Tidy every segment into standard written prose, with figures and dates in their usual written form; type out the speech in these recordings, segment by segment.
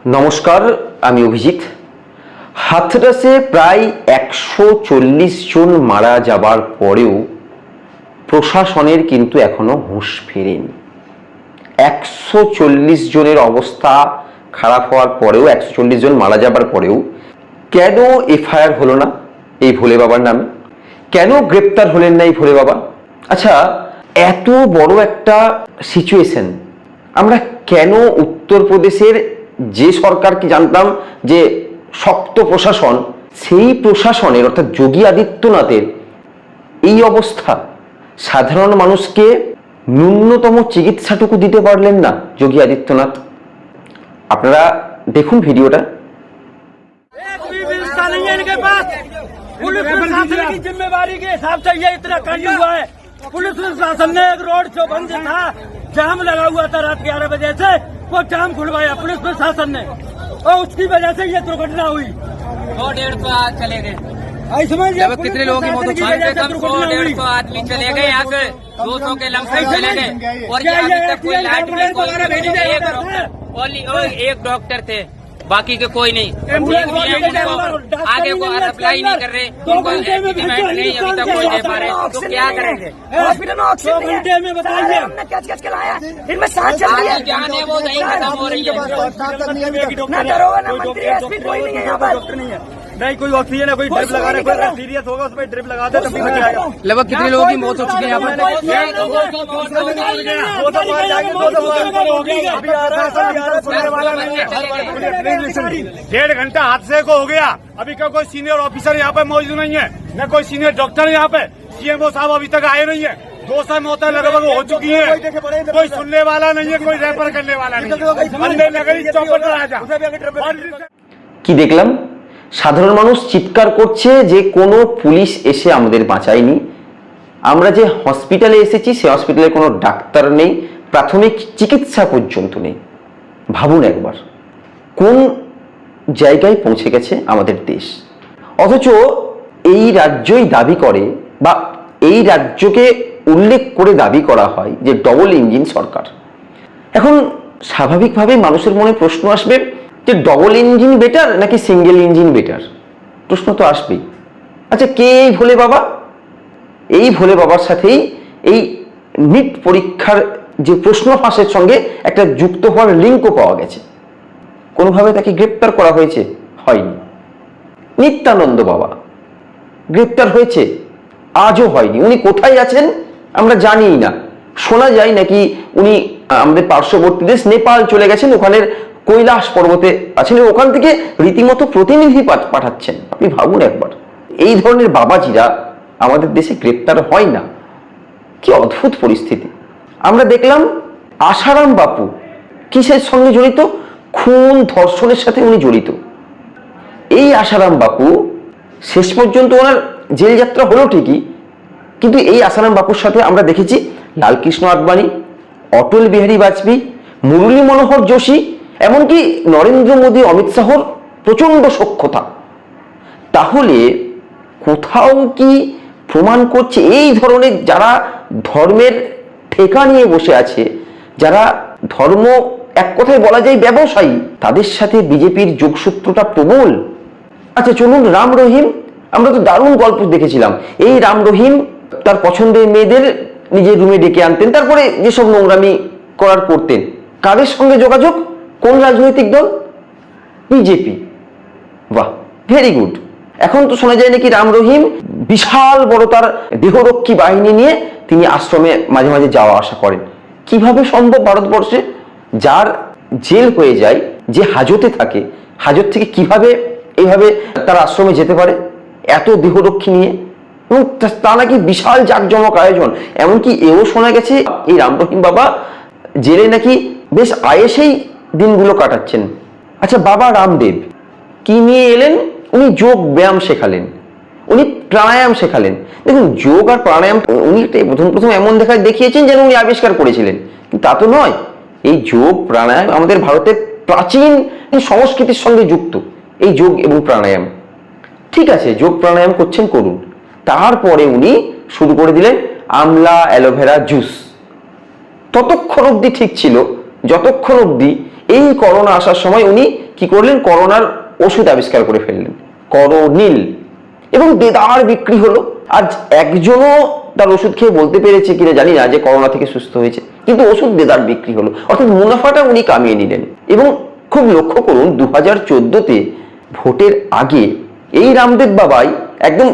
নমস্কার, আমি অভিজিৎ। হাথরাসে প্রায় 140 জন মারা যাবার পরেও প্রশাসনের কিন্তু এখনো হুঁশ ফেরেনি। 140 জনের অবস্থা খারাপ হওয়ার পরেও, 140 জন মারা যাবার পরেও কেন এফআইআর হলো না এই ভোলে বাবার নামে? কেন গ্রেপ্তার হলেন না এই ভোলে বাবা? আচ্ছা, এত বড় একটা সিচুয়েশন আমরা কেন উত্তরপ্রদেশের যে সরকারকে জানতাম যে শক্ত প্রশাসন, সেই প্রশাসনের অর্থাৎ যোগী আদিত্যনাথের এই অবস্থা, সাধারণ মানুষকে ন্যূনতম চিকিৎসাটুকু দিতে পারলেন না যোগী আদিত্যনাথ? আপনারা দেখুন ভিডিওটা। पुलिस प्रशासन की जिम्मेवारी के हिसाब से ये इतना कांड हुआ है। पुलिस प्रशासन ने एक रोड शो बंद था, जाम लगा हुआ था रात 11 बजे से, वो जाम खुलवाया पुलिस प्रशासन ने और उसकी वजह से ये दुर्घटना हुई। 100-150 चले गए। लगभग कितने लोगों की मौत हुई? 100-150 आदमी चले गए, यहाँ से 200 के लमसम चले गए। और ये अभी तक कोई लाइट नहीं, एक डॉक्टर थे, बाकी के कोई नहीं। आगे को अप्लाई नहीं कर रहे, उनको एग्रीमेंट नहीं अभी तक कोई दे पा रहे, तो क्या करेंगे? हॉस्पिटल में ऑक्सीजन घंटे में बताइए हमने कैच के लाया, इनमें सांस चल रही है, जान है वो नहीं खत्म हो रही है। ना दरोगा ना मंत्री एसपी कोई नहीं है यहाँ पर। नहीं कोई ऑक्सीजन है, कोई ड्रिप लगा रहे, कोई सीरियस होगा उसमें ड्रिप लगा दे तभी बच जाएगा। लगभग कितने लोगों की मौत हो चुकी है यहाँ पर? 1.5 घंटा हादसे को हो गया, अभी का कोई सीनियर ऑफिसर यहाँ पे मौजूद नहीं है, न कोई सीनियर डॉक्टर यहाँ पे। सीएमओ साहब अभी तक आए नहीं है। 200 मौतें लगभग हो चुकी है, कोई सुनने वाला नहीं है, कोई रेफर करने वाला नहीं है। अंधे नगरी चौपट राजा। কি দেখলাম? সাধারণ মানুষ চিৎকার করছে যে কোনো পুলিশ এসে আমাদের বাঁচায়নি, আমরা যে হসপিটালে এসেছি সে হসপিটালে কোনো ডাক্তার নেই, প্রাথমিক চিকিৎসা পর্যন্ত নেই। ভাবুন একবার কোন জায়গায় পৌঁছে গেছে আমাদের দেশ। অথচ এই রাজ্যই দাবি করে বা এই রাজ্যকে উল্লেখ করে দাবি করা হয় যে ডবল ইঞ্জিন সরকার। এখন স্বাভাবিকভাবে মানুষের মনে প্রশ্ন আসবে যে ডবল ইঞ্জিন বেটার নাকি সিঙ্গেল ইঞ্জিন বেটার? প্রশ্ন তো আসবেই। আচ্ছা, কে এই ভোলে বাবা? এই ভোলে বাবার সাথেই এই নিট পরীক্ষার যে প্রশ্ন ফাঁসের সঙ্গে একটা যুক্ত হওয়ার লিঙ্কও পাওয়া গেছে। কোনোভাবে তাকে গ্রেপ্তার করা হয়েছে? হয়নি। নিত্যানন্দ বাবা গ্রেপ্তার হয়েছে? আজও হয়নি। উনি কোথায় আছেন আমরা জানি না। শোনা যায় নাকি উনি আমাদের পার্শ্ববর্তী দেশ নেপাল চলে গেছেন, ওখানের কৈলাস পর্বতে আছেন, ওখান থেকে রীতিমতো প্রতিনিধি পাঠাচ্ছেন। আপনি ভাবুন একবার, এই ধরনের বাবাজিরা আমাদের দেশে গ্রেপ্তার হয় না। কি অদ্ভুত পরিস্থিতি। আমরা দেখলাম আশারাম বাপু কিসের সঙ্গে জড়িত? খুন ধর্ষণের সাথে উনি জড়িত। এই আশারাম বাপু শেষ পর্যন্ত ওনার জেল যাত্রা হলো ঠিকই, কিন্তু এই আশারাম বাপুর সাথে আমরা দেখেছি লালকৃষ্ণ আদবানি, অটল বিহারী বাজপেয়ী, মুরলী মনোহর যোশী, এমনকি নরেন্দ্র মোদী, অমিত শাহর প্রচন্ড সখ্যতা। তাহলে কোথাও কি প্রমাণ করছে এই ধরনের যারা ধর্মের ঠেকা নিয়ে বসে আছে, যারা ধর্ম এক কথায় বলা যায় ব্যবসায়ী, তাদের সাথে বিজেপির যোগসূত্রটা প্রবল? আচ্ছা চলুন, রাম রহিম, আমরা তো দারুণ গল্প দেখেছিলাম। এই রাম রহিম তার পছন্দের মেয়েদের নিজের রুমে ডেকে আনতেন, তারপরে যেসব নোংরামি করার করতেন। কাদের সঙ্গে যোগাযোগ? কোন রাজনৈতিক দল? বিজেপি। বাহ, ভেরি গুড। এখন তো শোনা যায় নাকি রাম রহিম বিশাল বড় তার দেহরক্ষী বাহিনী নিয়ে তিনি আশ্রমে মাঝে মাঝে যাওয়া আসা করেন। কিভাবে সম্ভব ভারতবর্ষে? যার জেল হয়ে যায়, যে হাজতে থাকে, হাজত থেকে কিভাবে এইভাবে তার আশ্রমে যেতে পারে এত দেহরক্ষী নিয়ে? এবং তা নাকি বিশাল জাঁকজমক আয়োজন। এমনকি এও শোনা গেছে এই রাম রহিম বাবা জেলে নাকি বেশ আয়েসেই দিনগুলো কাটাচ্ছেন। আচ্ছা, বাবা রামদেব কি নিয়ে এলেন? উনি যোগ ব্যায়াম শেখালেন, উনি প্রাণায়াম শেখালেন। দেখুন, যোগ আর প্রাণায়াম উনি প্রথম এমন দেখিয়েছেন যেন উনি আবিষ্কার করেছিলেন, কিন্তু তা তো নয়। এই যোগ প্রাণায়াম আমাদের ভারতের প্রাচীন সংস্কৃতির সঙ্গে যুক্ত। এই যোগ এবং প্রাণায়াম, ঠিক আছে, যোগ প্রাণায়াম করছেন, করুন। তারপরে উনি শুরু করে দিলেন আমলা অ্যালোভেরা জুস। ততক্ষণ অবধি ঠিক ছিল যতক্ষণ অবধি এই করোনা আসার সময় উনি কি করলেন, করোনার ওষুধ আবিষ্কার করে ফেললেন, করোনিল, এবং দেদার বিক্রি হলো। আজ একজনও তার ওষুধ খেয়ে বলতে পেরেছে কিনা জানি না যে করোনা থেকে সুস্থ হয়েছে, কিন্তু ওষুধ দেদার বিক্রি হলো, অর্থাৎ মুনাফাটা উনি কামিয়ে নিলেন। এবং খুব লক্ষ্য করুন 2014-তে ভোটের আগে এই রামদেব বাবাই একদম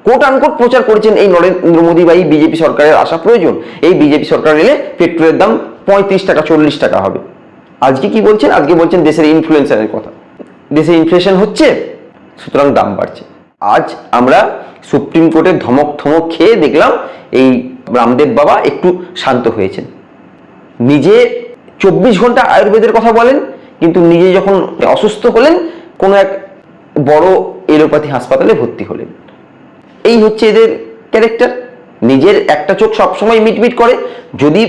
কোট আনকোট প্রচার করেছেন এই নরেন্দ্র মোদী বা এই বিজেপি সরকারের আসা প্রয়োজন, এই বিজেপি সরকার এলে পেট্রোলের দাম 35 টাকা 40 টাকা হবে। আজকে কি বলছেন, আজকে বলছেন দেশের ইনফ্লুয়েন্সারের কথা, দেশে ইনফ্লেশন হচ্ছে সুতরাং দাম বাড়ছে। আজ আমরা সুপ্রিম কোর্টের ধমক থমক খেয়ে দেখলাম এই রামদেব বাবা একটু শান্ত হয়েছেন। নিজে 24 ঘন্টা আয়ুর্বেদের কথা বলেন, কিন্তু নিজে যখন অসুস্থ হলেন কোনো এক বড় এলোপ্যাথি হাসপাতালে ভর্তি হলেন। এই হচ্ছে এদের ক্যারেক্টার। নিজের একটা চোখ সবসময় মিটমিট করে, যদি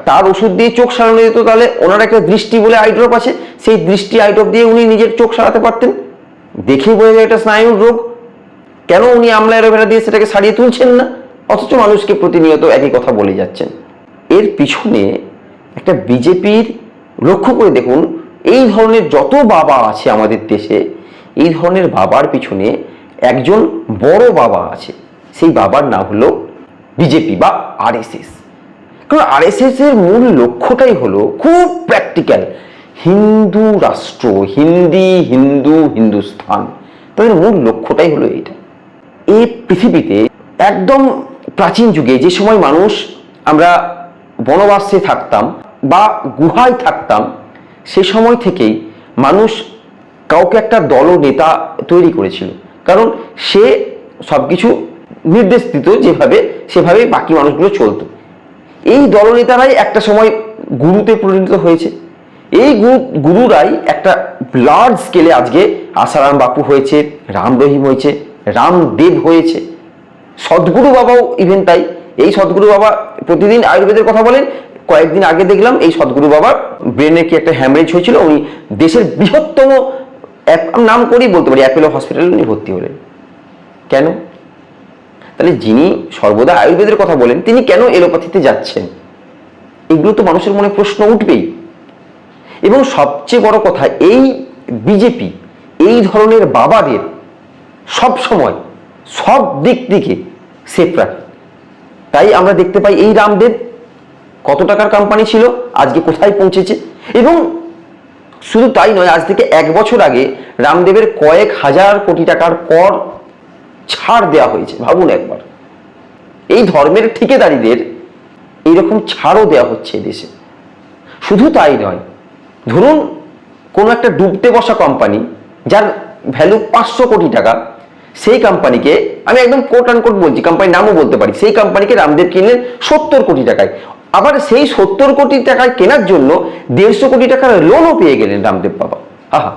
তার ওষুধ দিয়ে চোখ সারানো যেত তাহলে ওনার একটা দৃষ্টি বলে আই ড্রপ আছে, সেই দৃষ্টি আই ড্রপ দিয়ে উনি নিজের চোখ সারাতে পারতেন। দেখেই বোঝা যায় এটা স্নায়ুর রোগ, কেন উনি আমলা অ্যালোভেরা দিয়ে সেটাকে সারিয়ে তুলছেন না, অথচ মানুষকে প্রতিনিয়ত একই কথা বলে যাচ্ছেন। এর পিছনে একটা বিজেপির, লক্ষ্য করে দেখুন এই ধরনের যত বাবা আছে আমাদের দেশে, এই ধরনের বাবার পিছনে একজন বড় বাবা আছে, সেই বাবার নাম হলো বিজেপি বা আরএসএস। কারণ আরএসএস এর মূল লক্ষ্যটাই হলো খুব প্র্যাকটিক্যাল, হিন্দু রাষ্ট্র, হিন্দু হিন্দুস্তান, তাদের মূল লক্ষ্যটাই হলো এইটা। এই পৃথিবীতে একদম প্রাচীন যুগে যে সময় মানুষ আমরা বনবাসে থাকতাম বা গুহায় থাকতাম, সে সময় থেকেই মানুষ কাউকে একটা দল নেতা তৈরি করেছিল, কারণ সে সবকিছু নির্দেশ দিত যেভাবে, সেভাবে বাকি মানুষগুলো চলতো। এই দলনেতারাই একটা সময় গুরুতে পরিণত হয়েছে। এই গুরুরাই একটা লার্জ স্কেলে আজকে আসারাম বাপু হয়েছে, রাম রহিম হয়েছে, রামদেব হয়েছে, সদ্গুরু বাবাও ইভেন তাই। এই সদ্গুরু বাবা প্রতিদিন আয়ুর্বেদের কথা বলেন। কয়েকদিন আগে দেখলাম এই সদ্গুরু বাবার ব্রেনে কি একটা হ্যামারেজ হয়েছিল, উনি দেশের বৃহত্তম, নাম করেই বলতে পারি, অ্যাপেলো হসপিটালে উনি ভর্তি হলেন। কেন? তাহলে যিনি সর্বদা আয়ুর্বেদের কথা বলেন তিনি কেন এলোপ্যাথিতে যাচ্ছেন? এগুলো তো মানুষের মনে প্রশ্ন উঠবেই। এবং সবচেয়ে বড় কথা, এই বিজেপি এই ধরনের বাবাদের সব সময় সব দিক থেকে সেফ রাখে। তাই আমরা দেখতে পাই এই রামদেব কত টাকার কোম্পানি ছিল, আজকে কোথায় পৌঁছেছে। এবং শুধু তাই নয়, আজ থেকে 1 বছর আগে রামদেবের কয়েক হাজার কোটি টাকার কর ছাড় দেওয়া হয়েছে। ভাবুন একবার, এই ধর্মের ঠিকাদারিদের এইরকম ছাড়ও দেওয়া হচ্ছে দেশে। শুধু তাই নয়, ধরুন কোনো একটা ডুবতে বসা কোম্পানি যার ভ্যালু 500 কোটি টাকা, সেই কোম্পানিকে, আমি একদম কোট আনকোট বলছি, কোম্পানির নামও বলতে পারি, সেই কোম্পানিকে রামদেব কিনলেন 70 কোটি টাকায়। আবার সেই 70 কোটি টাকায় কেনার জন্য 150 কোটি টাকার লোনও পেয়ে গেলেন রামদেব বাবা। আহা,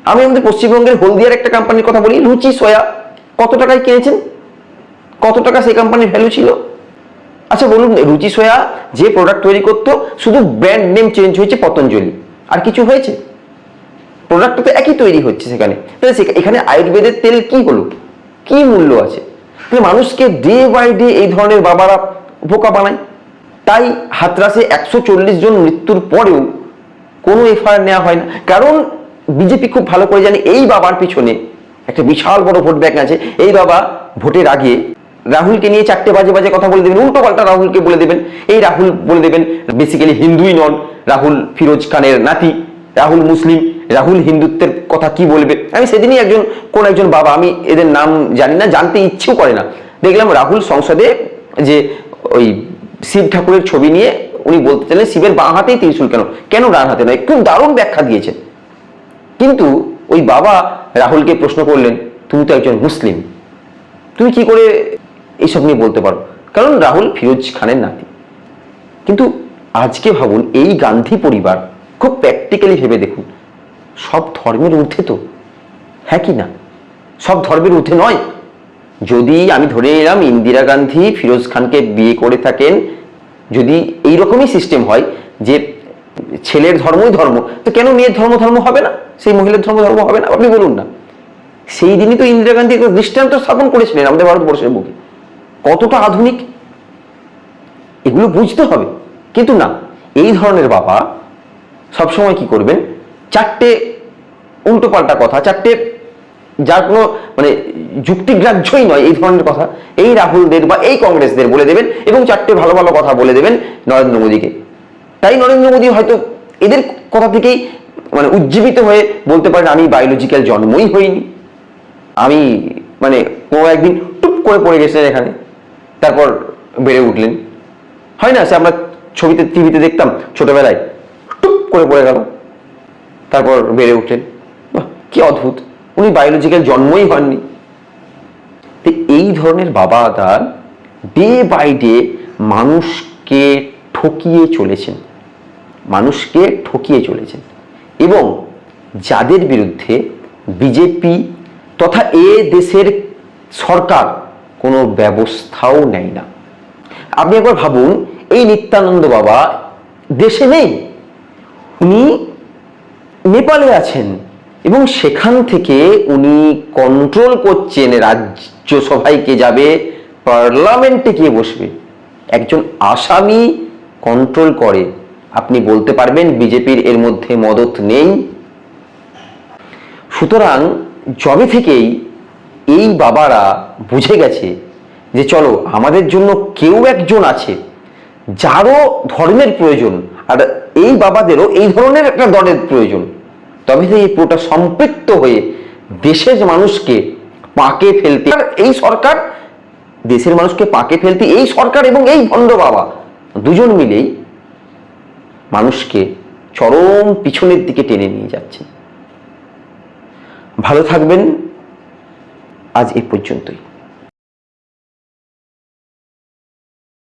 আমি আমাদের পশ্চিমবঙ্গের হলদিয়ার একটা কোম্পানির কথা বলি, রুচি সোয়া, কত টাকায় কিনেছেন? কত টাকা সেই কোম্পানির ভ্যালু ছিল? আচ্ছা বলুন, রুচি সোয়া যে প্রোডাক্ট তৈরি করতো, শুধু ব্র্যান্ড নেম চেঞ্জ হয়েছে পতঞ্জলি, আর কিছু হয়েছে? প্রোডাক্টটা তো একই তৈরি হচ্ছে সেখানে। তাহলে এখানে আয়ুর্বেদের তেল কি হলো, কি মূল্য আছে? তাহলে মানুষকে ডে বাই ডে এই ধরনের বাবারা বোকা বানায়। তাই হাতরাসে 140 জন মৃত্যুর পরেও কোনো এফআইআর নেওয়া হয় না, কারণ বিজেপি খুব ভালো করে জানে এই বাবার পিছনে একটা বিশাল বড় ভোট ব্যাংক আছে। এই বাবা ভোটের আগে রাহুলকে নিয়ে 4টে বাজে বাজে কথা বলে দেবেন, উল্টো পাল্টা রাহুলকে বলে দেবেন। এই রাহুল বলে দেবেন বেসিক্যালি হিন্দুই নন, রাহুল ফিরোজ খানের নাতি, রাহুল মুসলিম, রাহুল হিন্দুত্বের কথা কি বলবে। আমি সেদিনই কোন একজন বাবা, আমি এদের নাম জানি না, জানতে ইচ্ছেও করে না, দেখলাম রাহুল সংসদে যে ওই শিব ঠাকুরের ছবি নিয়ে উনি বলতে চাইলেন শিবের বাঁ হাতেই ত্রিশূল, কেন ডান হাতে নয়? খুব দারুণ ব্যাখ্যা দিয়েছেন। কিন্তু ওই বাবা রাহুলকে প্রশ্ন করলেন, তুমি তো একজন মুসলিম, তুমি কি করে এইসব নিয়ে বলতে পারো? কারণ রাহুল ফিরোজ খানের নাতি। কিন্তু আজকে ভাবুন, এই গান্ধী পরিবার, খুব প্র্যাকটিক্যালি ভেবে দেখুন, সব ধর্মের ঊর্ধ্বে তো, হ্যাঁ কি না? সব ধর্মের ঊর্ধ্বে নয়। যদি আমি ধরে নিলাম ইন্দিরা গান্ধী ফিরোজ খানকে বিয়ে করে থাকেন, যদি এইরকমই সিস্টেম হয় যে ছেলের ধর্মই ধর্ম, তো কেন মেয়ের ধর্ম হবে না? সেই মহিলার ধর্ম হবে না? আপনি বলুন না। সেই দিনই তো ইন্দিরা গান্ধী দৃষ্টান্ত স্থাপন করেছিলেন আমাদের ভারতবর্ষের বুকে। কতটা আধুনিক, এগুলো বুঝতে হবে। কিন্তু না, এই ধরনের বাবা সবসময় কি করবেন, চারটে উল্টোপাল্টা কথা, চারটে যার কোনো মানে যুক্তিগ্রাহ্যই নয় এই ধরনের কথা এই রাহুলদের বা এই কংগ্রেসদের বলে দেবেন, এবং চারটে ভালো ভালো কথা বলে দেবেন নরেন্দ্র মোদীকে। তাই নরেন্দ্র মোদী হয়তো এদের কথা থেকেই মানে উজ্জীবিত হয়ে বলতে পারেন, আমি বায়োলজিক্যাল জন্মই হইনি, আমি মানে কোনো একদিন টুপ করে পড়ে গেছিলেন এখানে, তারপর বেড়ে উঠলেন। হয় না, সে আমরা ছবিতে টিভিতে দেখতাম ছোটবেলায়, টুপ করে পড়ে গেল, তারপর বেড়ে উঠলেন। বাহ, কি অদ্ভুত, উনি বায়োলজিক্যাল জন্মই হননি। তো এই ধরনের বাবারা ডে বাই ডে মানুষকে ঠকিয়ে চলেছেন, মানুষকে ঠকিয়ে চলেছেন, এবং যাদের বিরুদ্ধে বিজেপি তথা এ দেশের সরকার কোনো ব্যবস্থাও নেয় না। আপনি একবার ভাবুন, এই নিত্যানন্দ বাবা দেশে নেই, উনি নেপালে আছেন, এবং সেখান থেকে উনি কন্ট্রোল করছেন রাজ্যসভায় কে যাবে, পার্লামেন্টে কে বসবে। একজন আসামি কন্ট্রোল করে, আপনি বলতে পারবেন বিজেপির এর মধ্যে মদত নেই? সুতরাং যবে থেকেই এই বাবারা বুঝে গেছে যে চলো আমাদের জন্য কেউ একজন আছে যারও ধর্মের প্রয়োজন, আর এই বাবাদেরও এই ধরনের একটা দলের প্রয়োজন, তবে থেকে এই পুরোটা সম্পৃক্ত হয়ে দেশের মানুষকে পাকে ফেলতে, এই সরকার দেশের মানুষকে পাকে ফেলতে, এই সরকার এবং এই ভণ্ড বাবা দুজন মিলেই মানুষকে চরম পিছনের দিকে টেনে নিয়ে যাচ্ছে। ভালো থাকবেন, আজ এই পর্যন্তই।